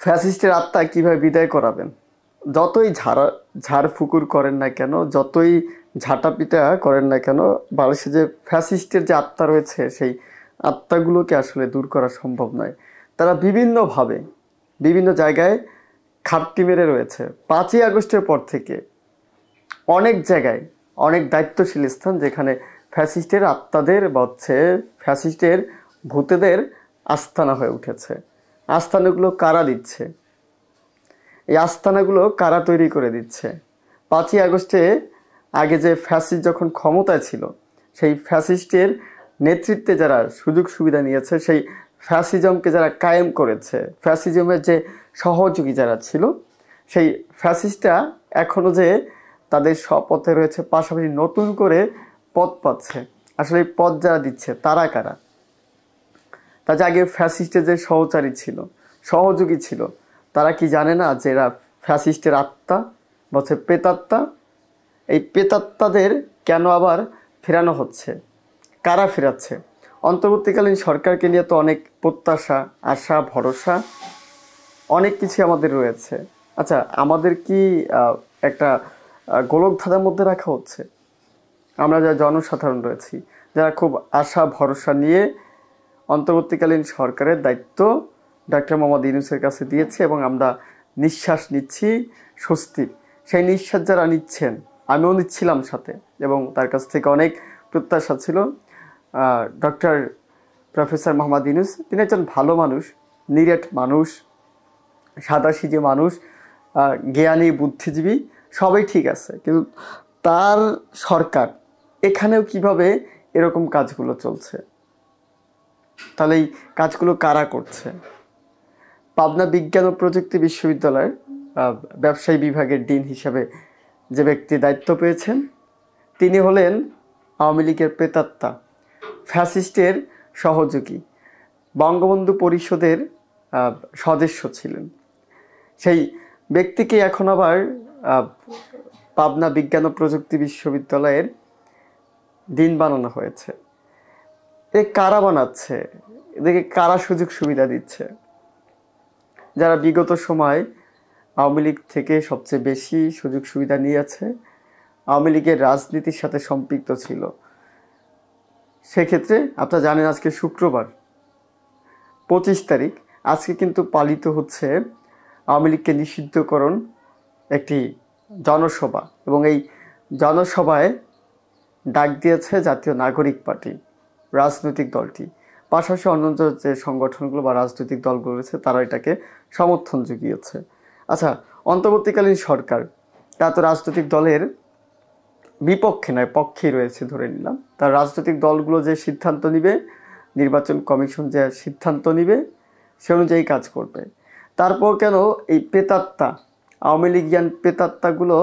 ফ্যাসিস্টের আত্মা কিভাবে বিদায় করাবেন? যতই ঝাড়ফুকুর করেন না কেন, যতই ঝাঁটাপিটা করেন না কেন, বাংলাদেশে যে ফ্যাসিস্টের যে আত্মা রয়েছে সেই আত্মাগুলোকে আসলে দূর করা সম্ভব নয়। তারা বিভিন্নভাবে বিভিন্ন জায়গায় খাপটি মেরে রয়েছে। 5ই আগস্টের পর থেকে অনেক জায়গায় অনেক দায়িত্বশীল স্থান যেখানে ফ্যাসিস্টের আত্মাদের বা ফ্যাসিস্টের ভূতেদের আস্তানা হয়ে উঠেছে। আস্তানাগুলো কারা দিচ্ছে? এই আস্তানাগুলো কারা তৈরি করে দিচ্ছে? 5ই আগস্টে আগে যে ফ্যাসিস্ট যখন ক্ষমতায় ছিল, সেই ফ্যাসিস্টের নেতৃত্বে যারা সুযোগ সুবিধা নিয়েছে, সেই ফ্যাসিজমকে যারা কায়েম করেছে, ফ্যাসিজমের যে সহযোগী যারা ছিল, সেই ফ্যাসিস্টরা এখনও যে তাদের স্বপথে রয়েছে, পাশাপাশি নতুন করে পদ পাচ্ছে। আসলে এই পদ যারা দিচ্ছে তারা কারা? তা যে আগে ফ্যাসিস্টের যে সহচারী ছিল, সহযোগী ছিল, তারা কি জানে না যে এরা ফ্যাসিস্টের আত্মা বা প্রেতাত্মা? এই প্রেতাত্মাদের কেন আবার ফেরানো হচ্ছে? কারা ফেরাচ্ছে? অন্তর্বর্তীকালীন সরকারকে নিয়ে তো অনেক প্রত্যাশা, আশা, ভরসা অনেক কিছু আমাদের রয়েছে। আচ্ছা, আমাদের কি একটা গোলকধাঁধার মধ্যে রাখা হচ্ছে? আমরা যারা জনসাধারণ রয়েছি, যারা খুব আশা ভরসা নিয়ে অন্তর্বর্তীকালীন সরকারের দায়িত্ব ডক্টর মোহাম্মদ ইউনূসের কাছে দিয়েছে এবং আমরা নিঃশ্বাস নিচ্ছি স্বস্তির। সেই নিঃশ্বাস যারা নিচ্ছেন, আমিও নিচ্ছিলাম সাথে, এবং তার কাছ থেকে অনেক প্রত্যাশা ছিল। ডক্টর প্রফেসর মোহাম্মদ ইউনূস তিনি একজন ভালো মানুষ, নিরেট মানুষ, সাদাসিধে মানুষ, জ্ঞানী, বুদ্ধিজীবী, সবই ঠিক আছে, কিন্তু তার সরকার এখানেও কিভাবে এরকম কাজগুলো চলছে? তাহলে এই কাজগুলো কারা করছে? পাবনা বিজ্ঞান ও প্রযুক্তি বিশ্ববিদ্যালয়ের ব্যবসায়ী বিভাগের ডিন হিসেবে যে ব্যক্তি দায়িত্ব পেয়েছেন, তিনি হলেন আওয়ামী লীগের প্রেতাত্মা, ফ্যাসিস্টের সহযোগী, বঙ্গবন্ধু পরিষদের সদস্য ছিলেন। সেই ব্যক্তিকে এখন আবার পাবনা বিজ্ঞান ও প্রযুক্তি বিশ্ববিদ্যালয়ের ডিন বানানো হয়েছে। এ কারা বানাচ্ছে? এদেরকে কারা সুযোগ সুবিধা দিচ্ছে? যারা বিগত সময় আওয়ামী লীগ থেকে সবচেয়ে বেশি সুযোগ সুবিধা নিয়েছে, আওয়ামী লীগের রাজনীতির সাথে সম্পৃক্ত ছিল। সেক্ষেত্রে আপনারা জানেন আজকে শুক্রবার 25 তারিখ, আজকে কিন্তু পালিত হচ্ছে আওয়ামী লীগকে নিষিদ্ধকরণ একটি জনসভা, এবং এই জনসভায় ডাক দিয়েছে জাতীয় নাগরিক পার্টি, রাজনৈতিক দলটি। পাশাপাশি অন্যান্য যে সংগঠনগুলো বা রাজনৈতিক দলগুলো রয়েছে তারা এটাকে সমর্থন জুগিয়েছে। আচ্ছা, অন্তর্বর্তীকালীন সরকার তা তো রাজনৈতিক দলের বিপক্ষে নয়, পক্ষেই রয়েছে ধরে নিলাম। তার রাজনৈতিক দলগুলো যে সিদ্ধান্ত নিবে, নির্বাচন কমিশন যে সিদ্ধান্ত নিবে, সে অনুযায়ী কাজ করবে। তারপর কেন এই প্রেতাত্মা, আওয়ামী লীগিয়ান প্রেতাত্মাগুলো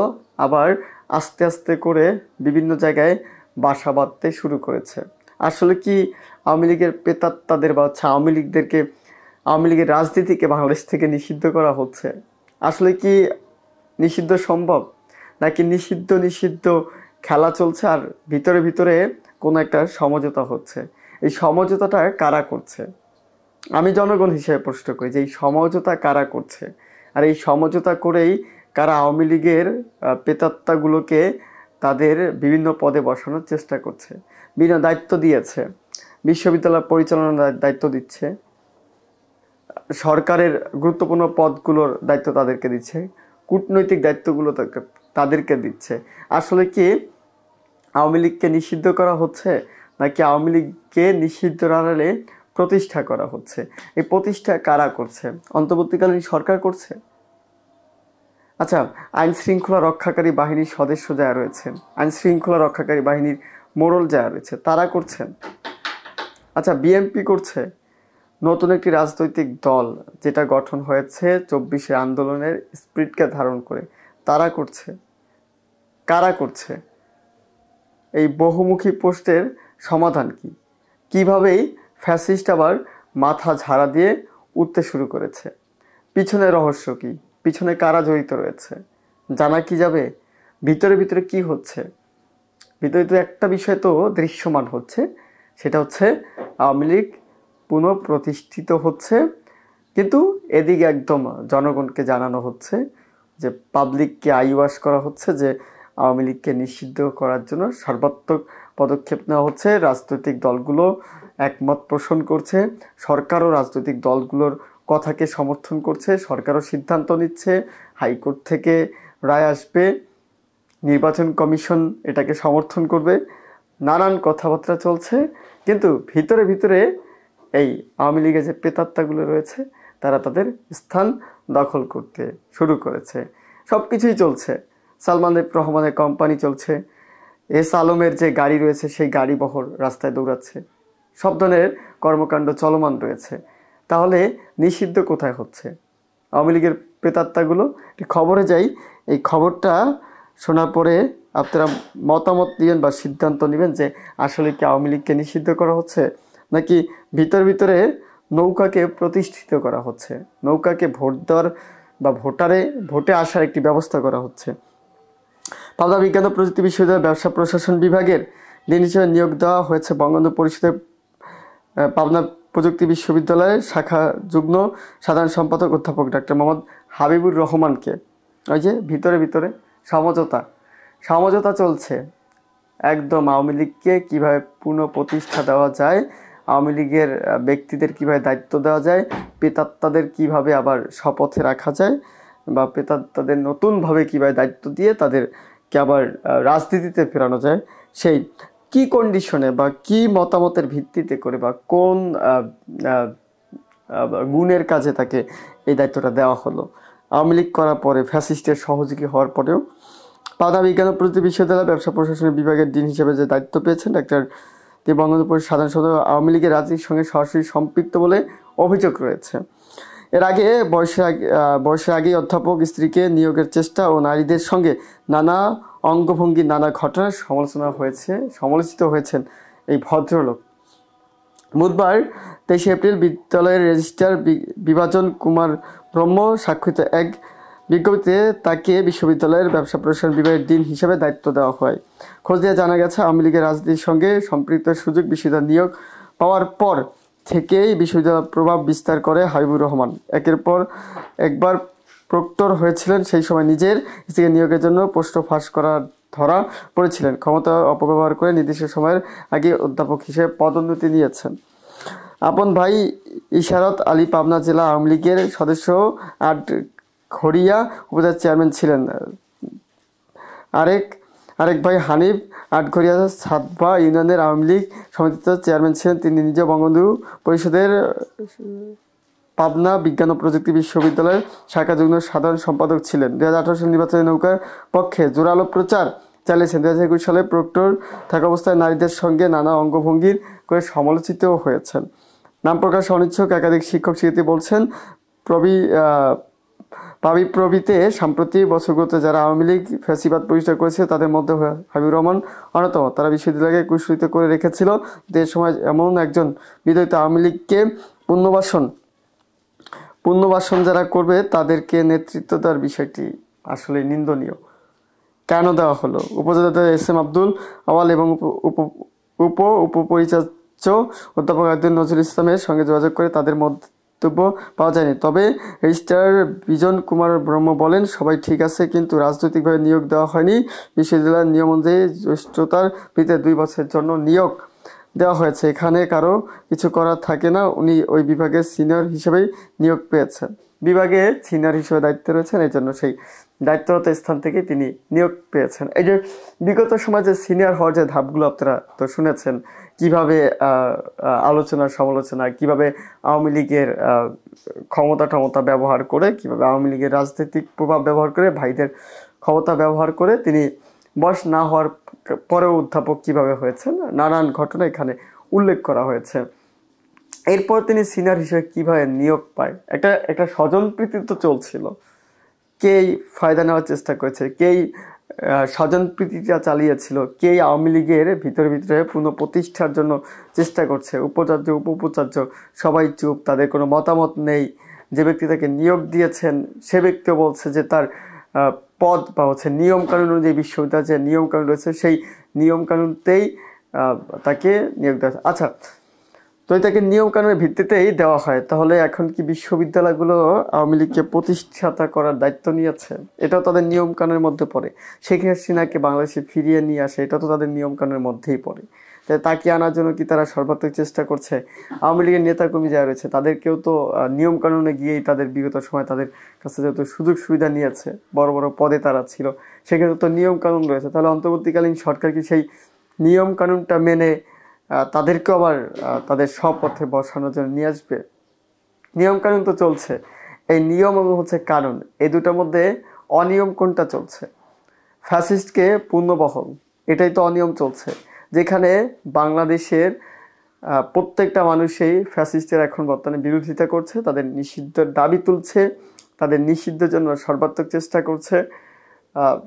আবার আস্তে আস্তে করে বিভিন্ন জায়গায় বাসা বাঁধতে শুরু করেছে? আসলে কি আওয়ামী লীগের প্রেতাত্মাদের বা আওয়ামী লীগদেরকে, আওয়ামী লীগের রাজনীতিকে বাংলাদেশ থেকে নিষিদ্ধ করা হচ্ছে? আসলে কি নিষিদ্ধ সম্ভব, নাকি নিষিদ্ধ খেলা চলছে আর ভিতরে ভিতরে কোনো একটা সমঝোতা হচ্ছে? এই সমঝোতাটা কারা করছে? আমি জনগণ হিসেবে প্রশ্ন করি যে এই সমঝোতা কারা করছে? আর এই সমঝোতা করেই কারা আওয়ামী লীগের প্রেতাত্মাগুলোকে তাদের বিভিন্ন পদে বসানোর চেষ্টা করছে? বিভিন্ন দায়িত্ব দিয়েছে, বিশ্ববিদ্যালয় পরিচালনার দায়িত্ব দিচ্ছে, সরকারের গুরুত্বপূর্ণ পদগুলোর দায়িত্ব তাদেরকে দিচ্ছে, কূটনৈতিক দায়িত্বগুলো তাদেরকে দিচ্ছে। আসলে কি আওয়ামী লীগকে নিষিদ্ধ করা হচ্ছে, নাকি আওয়ামী লীগকে নিষিদ্ধের আড়ালে প্রতিষ্ঠা করা হচ্ছে? এই প্রতিষ্ঠা কারা করছে? অন্তর্বর্তীকালীন সরকার করছে? আচ্ছা, আইন শৃঙ্খলা রক্ষাকারী বাহিনীর সদস্য যারা রয়েছেন, আইন শৃঙ্খলা রক্ষাকারী বাহিনীর মোড়ল যারা রয়েছে, তারা করছেন? আচ্ছা, বিএনপি করছে, নতুন একটি রাজনৈতিক দল যেটা গঠন হয়েছে 24 আন্দোলনের স্পিরিটকে ধারণ করে, তারা করছে? কারা করছে? এই বহুমুখী পোস্টের সমাধান কি? কিভাবেই ফ্যাসিস্ট আবার মাথা ঝাড়া দিয়ে উঠতে শুরু করেছে? পিছনে রহস্য কি? পিছনে কারা জড়িত রয়েছে জানা কি যাবে? ভিতরে ভিতরে কি হচ্ছে? ভিতরে তো একটা বিষয় তো দৃশ্যমান হচ্ছে, সেটা হচ্ছে আওয়ামী লীগ পুনঃপ্রতিষ্ঠিত হচ্ছে কিন্তু এদিকে একদম জনগণকে জানানো হচ্ছে যে পাবলিককে আইওয়াশ করা হচ্ছে যে আওয়ামী লীগকে নিষিদ্ধ করার জন্য সর্বাত্মক পদক্ষেপ নেওয়া হচ্ছে। রাজনৈতিক দলগুলো একমত পোষণ করছে, সরকারও রাজনৈতিক দলগুলোর কথাকে সমর্থন করছে, সরকারও সিদ্ধান্ত নিচ্ছে, হাইকোর্ট থেকে রায় আসবে, নির্বাচন কমিশন এটাকে সমর্থন করবে, নানান কথাবার্তা চলছে। কিন্তু ভিতরে ভিতরে এই আওয়ামী লীগের যে প্রেতাত্মাগুলো রয়েছে তারা তাদের স্থান দখল করতে শুরু করেছে। সব কিছুই চলছে, সালমান এফ রহমানের কোম্পানি চলছে, এস আলমের যে গাড়ি রয়েছে সেই গাড়ি বহর রাস্তায় দৌড়াচ্ছে, সব ধরনের কর্মকাণ্ড চলমান রয়েছে। তাহলে নিষিদ্ধ কোথায় হচ্ছে আওয়ামী লীগের প্রেতাত্মাগুলো? খবরে যাই, এই খবরটা শোনার পরে আপনারা মতামত দিবেন বা সিদ্ধান্ত নেবেন যে আসলে কি আওয়ামী লীগকে নিষিদ্ধ করা হচ্ছে নাকি ভিতরে ভিতরে নৌকাকে প্রতিষ্ঠিত করা হচ্ছে, নৌকাকে ভোট দেওয়ার বা ভোটে আসার একটি ব্যবস্থা করা হচ্ছে। পাবনা বিজ্ঞান ও প্রযুক্তি বিশ্ববিদ্যালয়ের ব্যবসা প্রশাসন বিভাগের ডিন হিসেবে নিয়োগ দেওয়া হয়েছে বঙ্গবন্ধু পরিষদের পাবনা প্রযুক্তি বিশ্ববিদ্যালয়ের শাখা যুগ্ম সাধারণ সম্পাদক অধ্যাপক ডাক্তার মোহাম্মদ হাবিবুর রহমানকে। ওই যে ভিতরে ভিতরে সমঝোতা চলছে, একদম আওয়ামী লীগকে কীভাবে পুনঃপ্রতিষ্ঠা দেওয়া যায়, আওয়ামী লীগের ব্যক্তিদের কীভাবে দায়িত্ব দেওয়া যায়, প্রেতাত্মাদের কীভাবে আবার শপথে রাখা যায় বা প্রেতাত্মাদের নতুনভাবে কীভাবে দায়িত্ব দিয়ে তাদেরকে আবার রাজনীতিতে ফেরানো যায়, সেই কি কন্ডিশনে বা কি মতামতের ভিত্তিতে করে বা কোন গুণের কাজে তাকে এই দায়িত্বটা দেওয়া হলো। আওয়ামী লীগ করার পরে, ফ্যাসিস্টের সহযোগী হওয়ার পরেও পাবনা বিজ্ঞান ও প্রযুক্তি বিশ্ববিদ্যালয় ব্যবসা প্রশাসনের বিভাগের ডিন হিসেবে যে দায়িত্ব পেয়েছেন ডাক্তার বঙ্গবন্ধু পরিষদের সাধারণ সম্পাদক আওয়ামী লীগের রাজনীতির সঙ্গে সরাসরি সম্পৃক্ত বলে অভিযোগ রয়েছে। এর আগে বয়সের আগেই অধ্যাপক স্ত্রীকে নিয়োগের চেষ্টা ও নারীদের সঙ্গে নানা অঙ্গভঙ্গির নানা ঘটনার সমালোচিত হয়েছেন এই ভদ্রলোক। বুধবার 23 এপ্রিল বিদ্যালয়ের রেজিস্ট্রার বিভাজন কুমার ব্রহ্ম স্বাক্ষরিত এক বিজ্ঞপ্তিতে তাকে বিশ্ববিদ্যালয়ের ব্যবসা প্রশাসন বিভাগের ডিন হিসেবে দায়িত্ব দেওয়া হয়। খোঁজ দিয়ে জানা গেছে, আওয়ামী লীগের রাজনীতির সঙ্গে সম্পৃক্ত সুযোগ বিশ্ববিদ্যালয় নিয়োগ পাওয়ার পর থেকেই বিশ্ববিদ্যালয় প্রভাব বিস্তার করে হাবিবুর রহমান। একের পর একবার প্রক্টর হয়েছিলেন, সেই সময় নিজের স্ত্রীকে নিয়োগের জন্য প্রশ্ন ফাঁস করার ধরা পড়েছিলেন। ক্ষমতা অপব্যবহার করে নির্দিষ্ট সময়ের আগে অধ্যাপক হিসেবে পদোন্নতি নিয়েছেন। আপন ভাই ইশারত আলী পাবনা জেলা আওয়ামী লীগের সদস্য, আটঘরিয়া উপজেলার চেয়ারম্যান ছিলেন। আরেক ভাই হানিফ আটঘরিয়া সাতবা ইউনিয়নের আওয়ামী লীগ সমিতির চেয়ারম্যান ছিলেন। তিনি নিজে বঙ্গবন্ধু পরিষদের পাবনা বিজ্ঞান ও প্রযুক্তি বিশ্ববিদ্যালয়ের শাখা যুগ্ম সাধারণ সম্পাদক ছিলেন। 2018 সালে নির্বাচনী নৌকার পক্ষে জোরালো প্রচার চালিয়েছেন। 2021 সালে প্রক্টর থাকা অবস্থায় নারীদের সঙ্গে নানা অঙ্গভঙ্গির করে সমালোচিতও হয়েছেন। নাম প্রকাশ অনিচ্ছুক একাধিক শিক্ষক শিক্ষার্থী বলছেন, পাবিপ্রবিতে সাম্প্রতিক বছরগুলোতে যারা আওয়ামী লীগ ফ্যাসিবাদ প্রতিষ্ঠা করেছে তাদের মধ্যে হাবিবুর রহমান অন্যতম। তারা বিশ্ববিদ্যালয়কে কুশলিত করে রেখেছিল। এ সময় এমন একজন বিদয়িত আওয়ামী লীগকে পুনর্বাসন যারা করবে তাদেরকে নেতৃত্ব দেওয়ার বিষয়টি আসলে নিন্দনীয়। কেন দেওয়া হলো? উপজেলা এস.এম. আব্দুল আওয়াল এবং উপপরিচার্য অধ্যাপক নজরুল ইসলামের সঙ্গে যোগাযোগ করে তাদের মন্তব্য পাওয়া যায়নি। তবে রেজিস্ট্রার বিজন কুমার ব্রহ্ম বলেন, সবাই ঠিক আছে, কিন্তু রাজনৈতিকভাবে নিয়োগ দেওয়া হয়নি। বিশ্ববিদ্যালয়ের নিয়ম অনুযায়ী জ্যেষ্ঠতার ভিত্তিতে 2 বছরের জন্য নিয়োগ দেওয়া হয়েছে। এখানে কারো কিছু করার থাকে না। উনি ওই বিভাগের সিনিয়র হিসেবেই নিয়োগ পেয়েছেন, বিভাগে সিনিয়র হিসেবে দায়িত্ব রয়েছেন, এই জন্য সেই দায়িত্বরত স্থান থেকে তিনি নিয়োগ পেয়েছেন। এই যে বিগত সময় যে সিনিয়র হওয়ার যে ধাপগুলো আপনারা তো শুনেছেন, কিভাবে আলোচনা সমালোচনা, কিভাবে আওয়ামী লীগের ক্ষমতা ব্যবহার করে, কিভাবে আওয়ামী লীগের রাজনৈতিক প্রভাব ব্যবহার করে, ভাইদের ক্ষমতা ব্যবহার করে তিনি বয়স না হওয়ার পরেও অধ্যাপক কিভাবে হয়েছেন, নানান ঘটনা এখানে উল্লেখ করা হয়েছে। এরপর তিনি সিনিয়র হিসেবে কিভাবে নিয়োগ পায়, একটা স্বজনপ্রীতি তো চলছিল। কেই ফায়দা নেওয়ার চেষ্টা করেছে, কেই স্বজনপ্রীতিটা চালিয়েছিল, কেই আওয়ামী লীগের ভিতরে পুনঃপ্রতিষ্ঠার জন্য চেষ্টা করছে। উপাচার্য উপ-উপাচার্য সবাই চুপ, তাদের কোনো মতামত নেই। যে ব্যক্তি তাকে নিয়োগ দিয়েছেন সে ব্যক্তিও বলছে যে তার পদ বা নিয়মকানুন অনুযায়ী বিশ্ববিদ্যালয়ের যে নিয়মকানুন রয়েছে সেই নিয়মকানুনতেই তাকে নিয়োগ দেওয়া। আচ্ছা, তো এটাকে নিয়ম কানুনের ভিত্তিতেই দেওয়া হয়। তাহলে এখন কি বিশ্ববিদ্যালয়গুলো আওয়ামী লীগকে প্রতিষ্ঠাতা করার দায়িত্ব নিয়েছে? এটাও তাদের নিয়ম কানুনের মধ্যে পড়ে। শেখ হাসিনাকে বাংলাদেশে ফিরিয়ে নিয়ে আসে, এটা তো তাদের নিয়ম কানুনের মধ্যেই পড়ে। তাই তাকে আনার জন্য কি তারা সর্বাত্মক চেষ্টা করছে? আওয়ামী লীগের নেতাকর্মী যারা রয়েছে তাদেরকেও তো নিয়ম কানুনে গিয়েই তাদের বিগত সময় তাদের কাছে যত সুযোগ সুবিধা নিয়েছে, বড় বড় পদে তারা ছিল, সেক্ষেত্রে তো নিয়ম কানুন রয়েছে। তাহলে অন্তর্বর্তীকালীন সরকার কি সেই নিয়ম কানুনটা মেনে তাদেরকে আবার তাদের স্বপথে বসানোর জন্য নিয়ে আসবে? নিয়ম কানুন তো চলছে, এই নিয়ম এবং হচ্ছে কানুন, এই দুটার মধ্যে অনিয়ম কোনটা চলছে? ফ্যাসিস্টকে পূর্ণবহল, এটাই তো অনিয়ম চলছে, যেখানে বাংলাদেশের প্রত্যেকটা মানুষই ফ্যাসিস্টের এখন বর্তমানে বিরোধিতা করছে, তাদের নিষিদ্ধের দাবি তুলছে, তাদের নিষিদ্ধের জন্য সর্বাত্মক চেষ্টা করছে,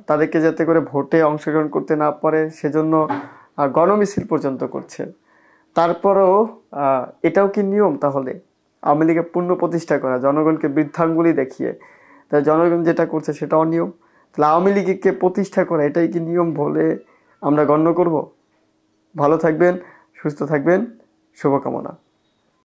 তাদেরকে যাতে করে ভোটে অংশগ্রহণ করতে না পারে সেজন্য গণমিছিল পর্যন্ত করছে। তারপরেও এটাও কি নিয়ম? তাহলে আওয়ামী লীগের পূর্ণ প্রতিষ্ঠা করা, জনগণকে বৃদ্ধাঙ্গুলি দেখিয়ে তাই জনগণ যেটা করছে সেটা অনিয়ম। তাহলে আওয়ামী লীগকে প্রতিষ্ঠা করা এটাই কি নিয়ম বলে আমরা গণ্য করব? ভালো থাকবেন, সুস্থ থাকবেন, শুভকামনা।